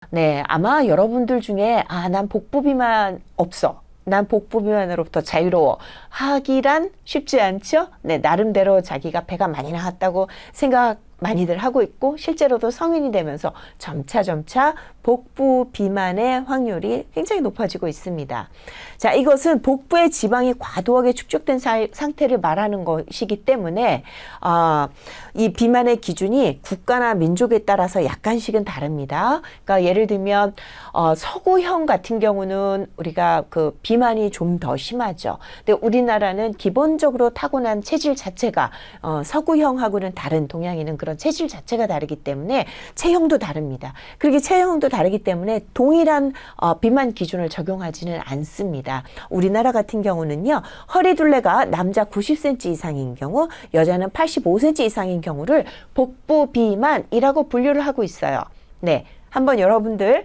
네, 아마 여러분들 중에 난 복부 비만 없어. 난 복부 비만으로부터 자유로워. 하기란 쉽지 않죠? 네, 나름대로 자기가 배가 많이 나왔다고 생각 많이들 하고 있고 실제로도 성인이 되면서 점차 복부 비만의 확률이 굉장히 높아지고 있습니다. 자, 이것은 복부의 지방이 과도하게 축적된 상태를 말하는 것이기 때문에 이 비만의 기준이 국가나 민족에 따라서 약간씩은 다릅니다. 그러니까 예를 들면 서구형 같은 경우는 우리가 그 비만이 좀 더 심하죠. 근데 우리나라는 기본적으로 타고난 체질 자체가 서구형하고는 다른 동양인은 그런 체질 자체가 다르기 때문에 체형도 다릅니다. 그렇게 체형도 다르기 때문에 동일한 비만 기준을 적용하지는 않습니다. 우리나라 같은 경우는요, 허리 둘레가 남자 90cm 이상인 경우, 여자는 85cm 이상인 경우를 복부 비만이라고 분류를 하고 있어요. 네, 한번 여러분들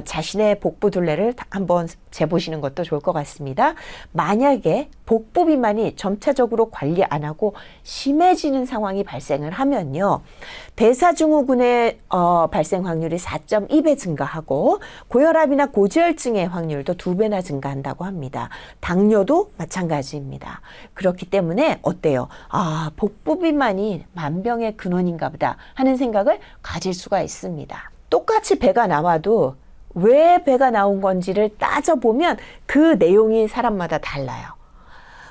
자신의 복부 둘레를 한번 재보시는 것도 좋을 것 같습니다. 만약에 복부 비만이 점차적으로 관리 안 하고 심해지는 상황이 발생을 하면요, 대사증후군의 발생 확률이 4.2배 증가하고 고혈압이나 고지혈증의 확률도 2배나 증가한다고 합니다. 당뇨도 마찬가지입니다. 그렇기 때문에 어때요? 복부 비만이 만병의 근원인가 보다 하는 생각을 가질 수가 있습니다. 똑같이 배가 나와도 왜 배가 나온 건지를 따져보면 그 내용이 사람마다 달라요.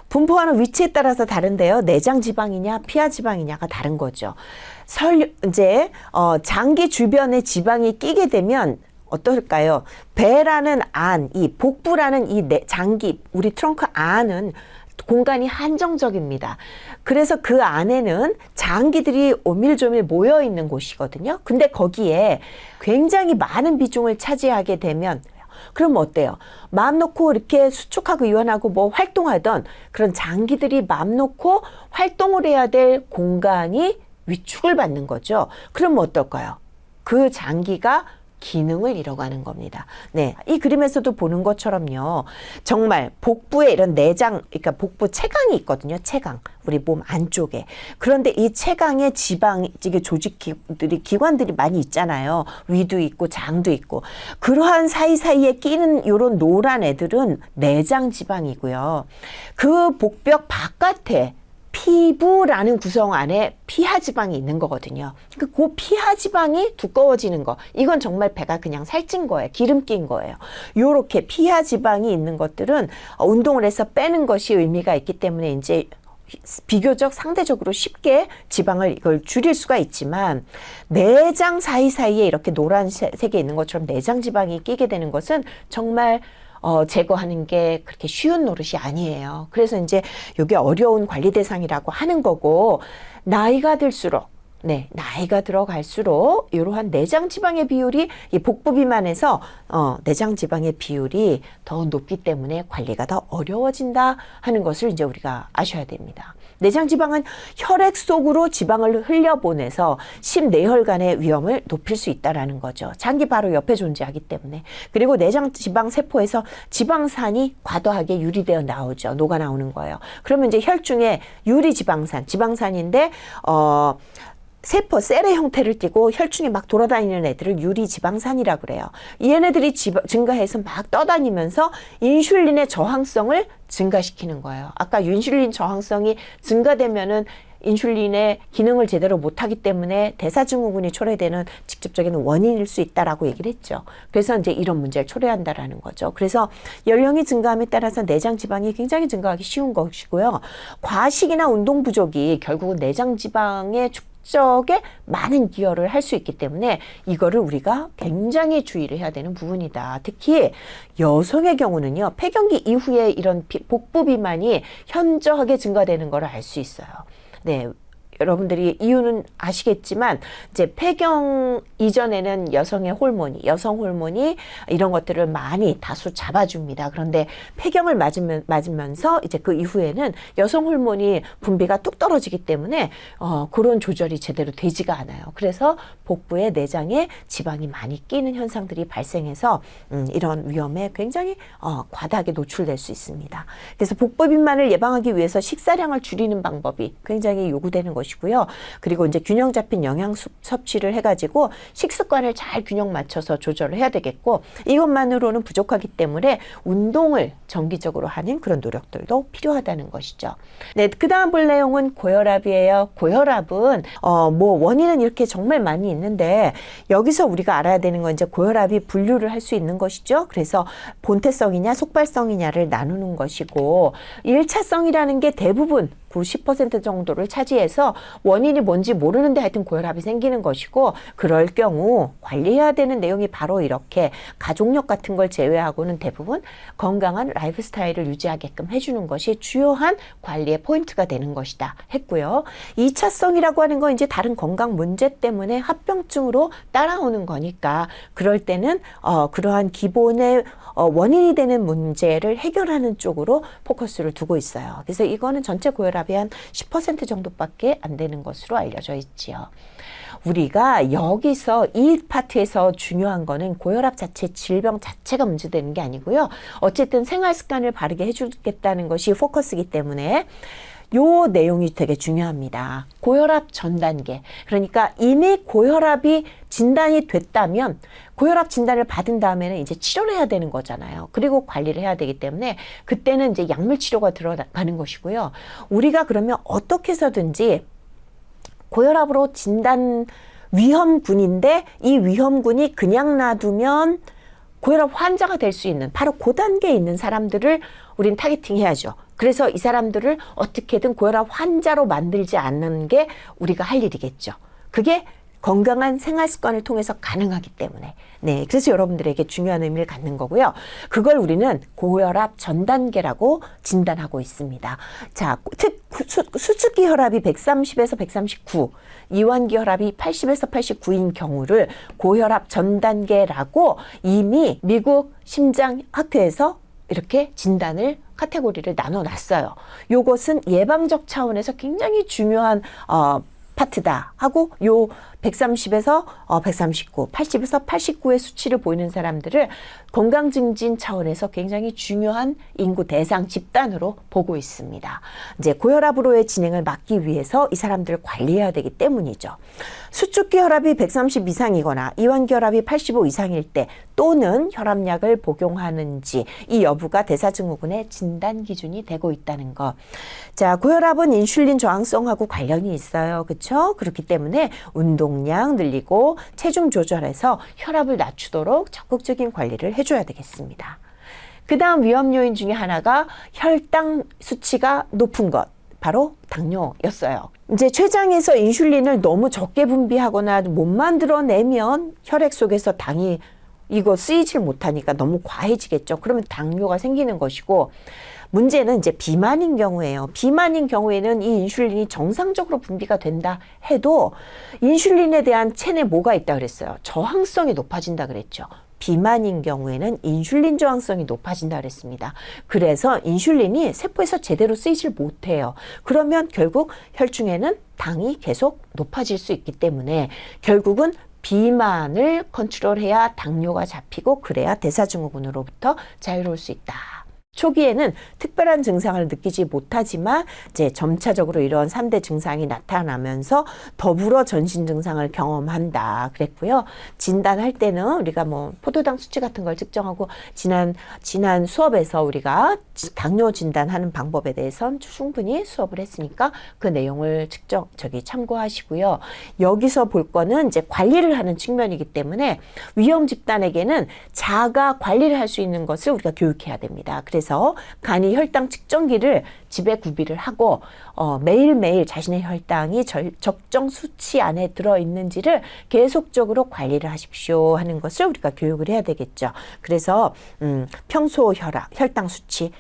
분포하는 위치에 따라서 다른데요. 내장 지방이냐 피하 지방이냐가 다른 거죠. 이제 장기 주변에 지방이 끼게 되면 어떨까요? 배라는 안, 이 복부라는 이 장기, 우리 트렁크 안은 공간이 한정적입니다. 그래서 그 안에는 장기들이 오밀조밀 모여 있는 곳이거든요. 근데 거기에 굉장히 많은 비중을 차지하게 되면 그럼 어때요? 마음 놓고 이렇게 수축하고 유연하고 뭐 활동하던 그런 장기들이 마음 놓고 활동을 해야 될 공간이 위축을 받는 거죠. 그럼 어떨까요? 그 장기가 기능을 잃어가는 겁니다. 네, 이 그림에서도 보는 것처럼요. 정말 복부에 이런 내장, 그러니까 복부 체강이 있거든요. 체강, 우리 몸 안쪽에. 그런데 이 체강에 지방, 이게 조직들이, 기관들이 많이 있잖아요. 위도 있고 장도 있고. 그러한 사이사이에 끼는 이런 노란 애들은 내장 지방이고요. 그 복벽 바깥에 피부라는 구성 안에 피하지방이 있는 거거든요. 그 피하지방이 두꺼워지는 거, 이건 정말 배가 그냥 살찐 거예요. 기름 낀 거예요. 요렇게 피하지방이 있는 것들은 운동을 해서 빼는 것이 의미가 있기 때문에 이제 비교적 상대적으로 쉽게 지방을 이걸 줄일 수가 있지만, 내장 사이사이에 이렇게 노란색에 있는 것처럼 내장 지방이 끼게 되는 것은 정말 제거하는 게 그렇게 쉬운 노릇이 아니에요. 그래서 이제 이게 어려운 관리 대상이라고 하는 거고, 나이가 들수록, 네, 나이가 들어갈수록 이러한 내장 지방의 비율이 이 복부 비만에서 내장 지방의 비율이 더 높기 때문에 관리가 더 어려워진다 하는 것을 이제 우리가 아셔야 됩니다. 내장 지방은 혈액 속으로 지방을 흘려보내서 심내혈관의 위험을 높일 수 있다라는 거죠. 장기 바로 옆에 존재하기 때문에. 그리고 내장 지방 세포에서 지방산이 과도하게 유리되어 나오죠. 녹아 나오는 거예요. 그러면 이제 혈중에 유리 지방산인데 세포, 셀의 형태를 띠고 혈중에 막 돌아다니는 애들을 유리지방산이라고 그래요. 이 얘네들이 증가해서 막 떠다니면서 인슐린의 저항성을 증가시키는 거예요. 아까 인슐린 저항성이 증가되면은 인슐린의 기능을 제대로 못하기 때문에 대사증후군이 초래되는 직접적인 원인일 수 있다라고 얘기를 했죠. 그래서 이제 이런 문제를 초래한다라는 거죠. 그래서 연령이 증가함에 따라서 내장 지방이 굉장히 증가하기 쉬운 것이고요. 과식이나 운동 부족이 결국은 내장 지방의 축적에 많은 기여를 할 수 있기 때문에 이거를 우리가 굉장히 주의를 해야 되는 부분이다. 특히 여성의 경우는요, 폐경기 이후에 이런 복부 비만이 현저하게 증가되는 걸 알 수 있어요. 네, 여러분들이 이유는 아시겠지만 이제 폐경 이전에는 여성 호르몬이 이런 것들을 많이 다수 잡아줍니다. 그런데 폐경을 맞으면서 이제 그 이후에는 여성 호르몬이 분비가 뚝 떨어지기 때문에 그런 조절이 제대로 되지가 않아요. 그래서 복부에 내장에 지방이 많이 끼는 현상들이 발생해서 이런 위험에 굉장히 과다하게 노출될 수 있습니다. 그래서 복부 비만을 예방하기 위해서 식사량을 줄이는 방법이 굉장히 요구되는 것이 것이고요. 그리고 이제 균형 잡힌 영양 섭취를 해가지고 식습관을 잘 균형 맞춰서 조절을 해야 되겠고, 이것만으로는 부족하기 때문에 운동을 정기적으로 하는 그런 노력들도 필요하다는 것이죠. 네, 그 다음 볼 내용은 고혈압이에요. 고혈압은 뭐 원인은 이렇게 정말 많이 있는데, 여기서 우리가 알아야 되는 건 이제 고혈압이 분류를 할 수 있는 것이죠. 그래서 본태성이냐 속발성이냐를 나누는 것이고, 1차성이라는 게 대부분 90% 정도를 차지해서 원인이 뭔지 모르는데 하여튼 고혈압이 생기는 것이고, 그럴 경우 관리해야 되는 내용이 바로 이렇게 가족력 같은 걸 제외하고는 대부분 건강한 라이프 스타일을 유지하게끔 해주는 것이 주요한 관리의 포인트가 되는 것이다 했고요. 2차성이라고 하는 건 이제 다른 건강 문제 때문에 합병증으로 따라오는 거니까, 그럴 때는 그러한 기본의 원인이 되는 문제를 해결하는 쪽으로 포커스를 두고 있어요. 그래서 이거는 전체 고혈압의 한 10% 정도밖에 안 되는 것으로 알려져 있지요. 우리가 여기서 이 파트에서 중요한 거는 고혈압 자체, 질병 자체가 문제되는 게 아니고요. 어쨌든 생활 습관을 바르게 해주겠다는 것이 포커스이기 때문에 요 내용이 되게 중요합니다. 고혈압 전 단계. 그러니까 이미 고혈압이 진단이 됐다면 고혈압 진단을 받은 다음에는 이제 치료를 해야 되는 거잖아요. 그리고 관리를 해야 되기 때문에 그때는 이제 약물 치료가 들어가는 것이고요. 우리가 그러면 어떻게 해서든지 고혈압으로 진단 위험군인데, 이 위험군이 그냥 놔두면 고혈압 환자가 될 수 있는 바로 그 단계에 있는 사람들을 우린 타겟팅 해야죠. 그래서 이 사람들을 어떻게든 고혈압 환자로 만들지 않는 게 우리가 할 일이겠죠. 그게 건강한 생활 습관을 통해서 가능하기 때문에. 네, 그래서 여러분들에게 중요한 의미를 갖는 거고요. 그걸 우리는 고혈압 전 단계라고 진단하고 있습니다. 자, 수축기 혈압이 130에서 139, 이완기 혈압이 80에서 89인 경우를 고혈압 전 단계라고 이미 미국 심장학회에서 이렇게 진단을 카테고리를 나눠놨어요. 요것은 예방적 차원에서 굉장히 중요한 파트다 하고, 요 130에서 139, 80에서 89의 수치를 보이는 사람들을 건강 증진 차원에서 굉장히 중요한 인구 대상 집단으로 보고 있습니다. 이제 고혈압으로의 진행을 막기 위해서 이 사람들을 관리해야 되기 때문이죠. 수축기 혈압이 130 이상이거나 이완기 혈압이 85 이상일 때, 또는 혈압약을 복용하는지, 이 여부가 대사증후군의 진단 기준이 되고 있다는 것. 자, 고혈압은 인슐린 저항성하고 관련이 있어요. 그렇죠? 그렇기 때문에 운동량 늘리고 체중 조절해서 혈압을 낮추도록 적극적인 관리를 해줘야 되겠습니다. 그 다음 위험 요인 중에 하나가 혈당 수치가 높은 것. 바로 당뇨였어요. 이제 췌장에서 인슐린을 너무 적게 분비하거나 못 만들어내면 혈액 속에서 당이 이거 쓰이질 못하니까 너무 과해지겠죠. 그러면 당뇨가 생기는 것이고, 문제는 이제 비만인 경우예요. 비만인 경우에는 이 인슐린이 정상적으로 분비가 된다 해도 인슐린에 대한 체내 뭐가 있다 그랬어요? 저항성이 높아진다 그랬죠. 비만인 경우에는 인슐린 저항성이 높아진다 그랬습니다. 그래서 인슐린이 세포에서 제대로 쓰이질 못해요. 그러면 결국 혈중에는 당이 계속 높아질 수 있기 때문에 결국은 비만을 컨트롤해야 당뇨가 잡히고, 그래야 대사증후군으로부터 자유로울 수 있다. 초기에는 특별한 증상을 느끼지 못하지만 이제 점차적으로 이런 3대 증상이 나타나면서 더불어 전신 증상을 경험한다 그랬고요. 진단할 때는 우리가 뭐 포도당 수치 같은 걸 측정하고, 지난 수업에서 우리가 당뇨 진단하는 방법에 대해서는 충분히 수업을 했으니까 그 내용을 참고하시고요. 여기서 볼 거는 이제 관리를 하는 측면이기 때문에 위험 집단에게는 자가 관리를 할 수 있는 것을 우리가 교육해야 됩니다. 그래서 간이 혈당 측정기를 집에 구비를 하고 매일매일 자신의 혈당이 적정 수치 안에 들어있는지를 계속적으로 관리를 하십시오 하는 것을 우리가 교육을 해야 되겠죠. 그래서 평소 혈당 수치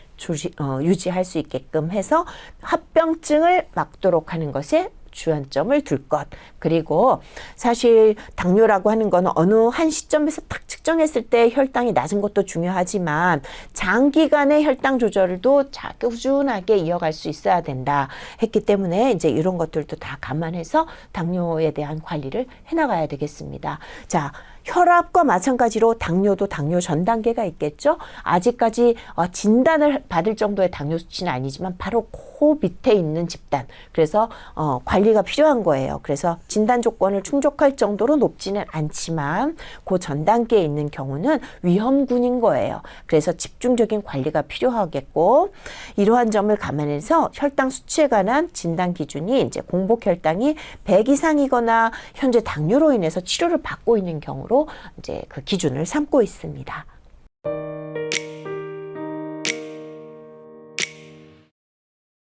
유지할 수 있게끔 해서 합병증을 막도록 하는 것에 주안점을 둘 것. 그리고 사실 당뇨라고 하는 건 어느 한 시점에서 딱 측정했을 때 혈당이 낮은 것도 중요하지만 장기간의 혈당 조절도 꾸준하게 이어갈 수 있어야 된다 했기 때문에 이제 이런 것들도 다 감안해서 당뇨에 대한 관리를 해나가야 되겠습니다. 자, 혈압과 마찬가지로 당뇨도 당뇨 전 단계가 있겠죠. 아직까지 진단을 받을 정도의 당뇨 수치는 아니지만 바로 그 밑에 있는 집단. 그래서 관리가 필요한 거예요. 그래서 진단 조건을 충족할 정도로 높지는 않지만 그 전 단계에 있는 경우는 위험군인 거예요. 그래서 집중적인 관리가 필요하겠고, 이러한 점을 감안해서 혈당 수치에 관한 진단 기준이 이제 공복 혈당이 100 이상이거나 현재 당뇨로 인해서 치료를 받고 있는 경우로 이제 그 기준을 삼고 있습니다.